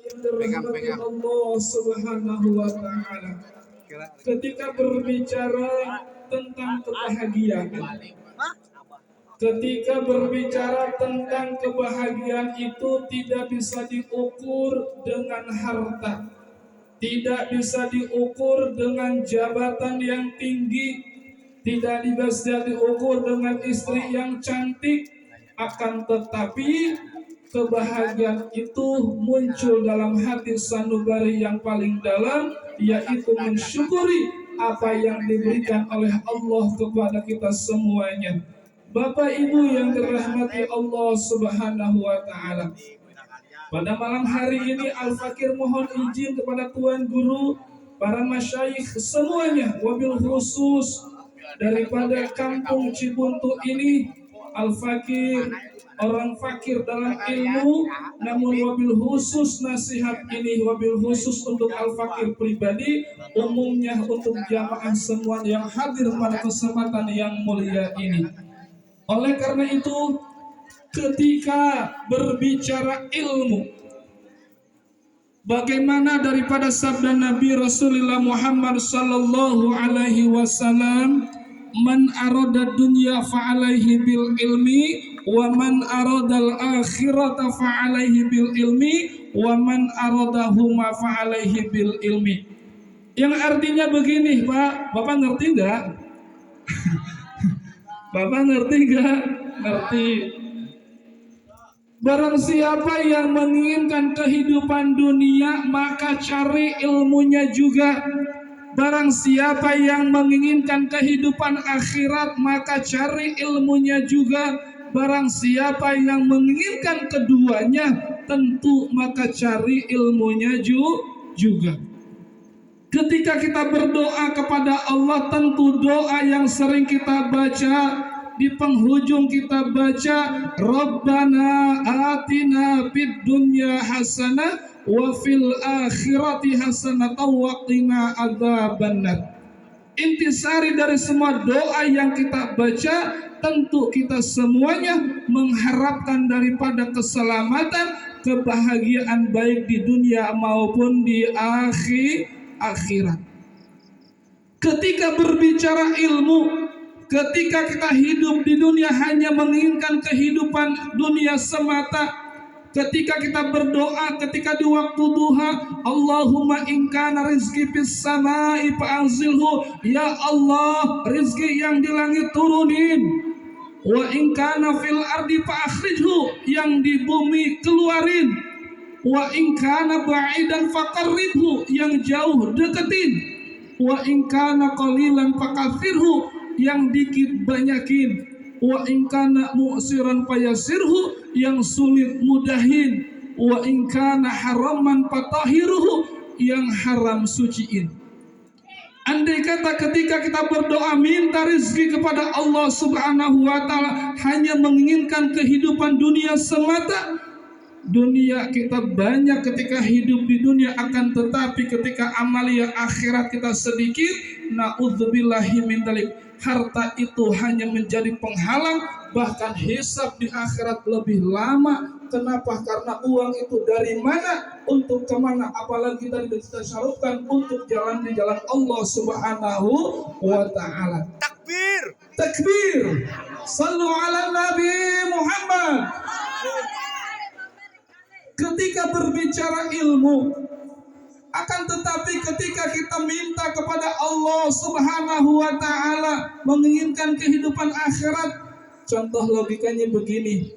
yang dirahmati Allah Subhanahu wa Ta'ala. Ketika berbicara tentang kebahagiaan, ketika berbicara tentang kebahagiaan itu tidak bisa diukur dengan harta, tidak bisa diukur dengan jabatan yang tinggi, tidak bisa diukur dengan istri yang cantik, akan tetapi kebahagiaan itu muncul dalam hati sanubari yang paling dalam, yaitu mensyukuri apa yang diberikan oleh Allah kepada kita semuanya. Bapak Ibu yang dirahmati Allah Subhanahu wa Ta'ala, pada malam hari ini Al-Fakir mohon izin kepada Tuan Guru, para masyayikh semuanya, wabil khusus daripada kampung Cibuntu ini, Al-Fakir orang fakir dalam ilmu, namun wabil khusus nasihat ini wabil khusus untuk Al-Fakir pribadi, umumnya untuk jamaah semua yang hadir pada kesempatan yang mulia ini. Oleh karena itu, ketika berbicara ilmu, bagaimana daripada sabda Nabi Rasulullah Muhammad sallallahu alaihi wasallam, man arada dunya fa'alaihi bil ilmi wa man aradal akhirata fa'alaihi bil ilmi wa man aradahuma fa'alaihi bil ilmi. Yang artinya begini, Pak. Bapak ngerti enggak? Bapak ngerti enggak? Ngerti. Barang siapa yang menginginkan kehidupan dunia, maka cari ilmunya juga. Barang siapa yang menginginkan kehidupan akhirat, maka cari ilmunya juga. Barang siapa yang menginginkan keduanya, tentu maka cari ilmunya juga. Ketika kita berdoa kepada Allah, tentu doa yang sering kita baca, di penghujung kita baca, Rabbana atina fid dunya hasanah wa fil akhirati hasanah wa qina adzabannar. Intisari dari semua doa yang kita baca, tentu kita semuanya mengharapkan daripada keselamatan, kebahagiaan baik di dunia maupun di akhirat. Ketika berbicara ilmu, ketika kita hidup di dunia hanya menginginkan kehidupan dunia semata, ketika kita berdoa, ketika di waktu duha, Allahumma in kana rizqi fis samai fa'anzilhu, ya Allah, rizki yang di langit turunin, wa in kana fil ardi fa'akhrijhu, yang di bumi keluarin, wa in kana ba'idan faqarribhu, yang jauh deketin, wa in kana qalilan fakathirhu, yang dikit banyakin, wa in kana mu'siran fayasirhu, yang sulit mudahin, wa in kana haraman fatahiruhu, yang haram suciin. Andai kata ketika kita berdoa minta rezeki kepada Allah Subhanahu wa Ta'ala hanya menginginkan kehidupan dunia semata, dunia kita banyak ketika hidup di dunia, akan tetapi ketika amalia akhirat kita sedikit, na'udzubillahi min dzalik, harta itu hanya menjadi penghalang, bahkan hisab di akhirat lebih lama. Kenapa? Karena uang itu dari mana, untuk kemana, apalagi tadi kita syaratkan untuk jalan di jalan Allah Subhanahu wa Ta'ala. Takbir, takbir, sallu ala Nabi Muhammad. Ketika berbicara ilmu, akan tetapi ketika kita minta kepada Allah Subhanahu wa Ta'ala menginginkan kehidupan akhirat, contoh logikanya begini.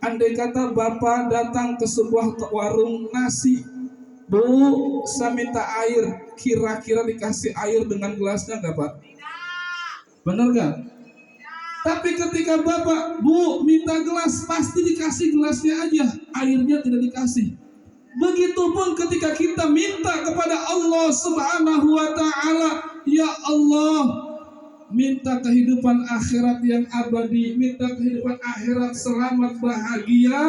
Andai kata Bapak datang ke sebuah warung nasi, Bu, saya minta air, kira-kira dikasih air dengan gelasnya enggak, Pak? Benar enggak? Tapi ketika Bapak, Bu, minta gelas, pasti dikasih gelasnya aja, airnya tidak dikasih. Begitupun ketika kita minta kepada Allah Subhanahu wa Ta'ala, ya Allah, minta kehidupan akhirat yang abadi, minta kehidupan akhirat selamat bahagia,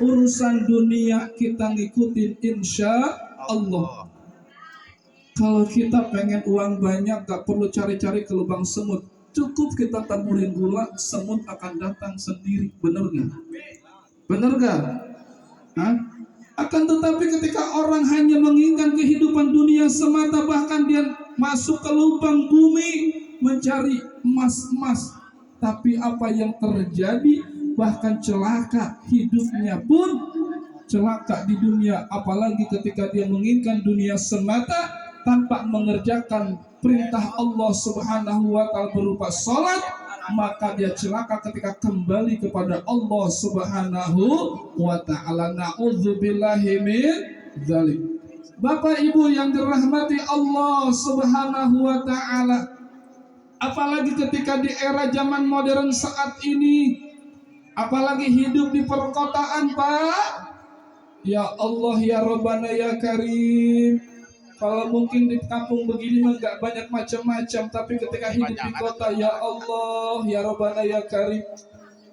urusan dunia kita ngikutin insya Allah. Kalau kita pengen uang banyak, gak perlu cari-cari ke lubang semut, cukup kita taburin gula, semut akan datang sendiri. Bener gak? Bener gak? Hah? Akan tetapi ketika orang hanya menginginkan kehidupan dunia semata, bahkan dia masuk ke lubang bumi mencari emas-emas, tapi apa yang terjadi? Bahkan celaka, hidupnya pun celaka di dunia. Apalagi ketika dia menginginkan dunia semata tanpa mengerjakan perintah Allah Subhanahu wa ta'ala berupa salat, maka dia celaka ketika kembali kepada Allah Subhanahu wa ta'ala. Na'udzubillahi min dzalik. Bapak Ibu yang dirahmati Allah Subhanahu wa ta'ala, apalagi ketika di era zaman modern saat ini, apalagi hidup di perkotaan, Pak. Ya Allah, ya Rabbana, ya Karim. Kalau mungkin di kampung begini mah nggak banyak macam-macam, tapi ketika hidup di kota, ya Allah, ya Rabbana, ya Karim.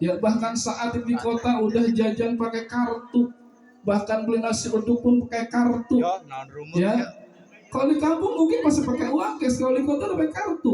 Ya bahkan saat di kota udah jajan pakai kartu, bahkan beli nasi uduk pun pakai kartu. Ya, kalau di kampung mungkin masih pakai uang cash, kalau di kota udah pakai kartu.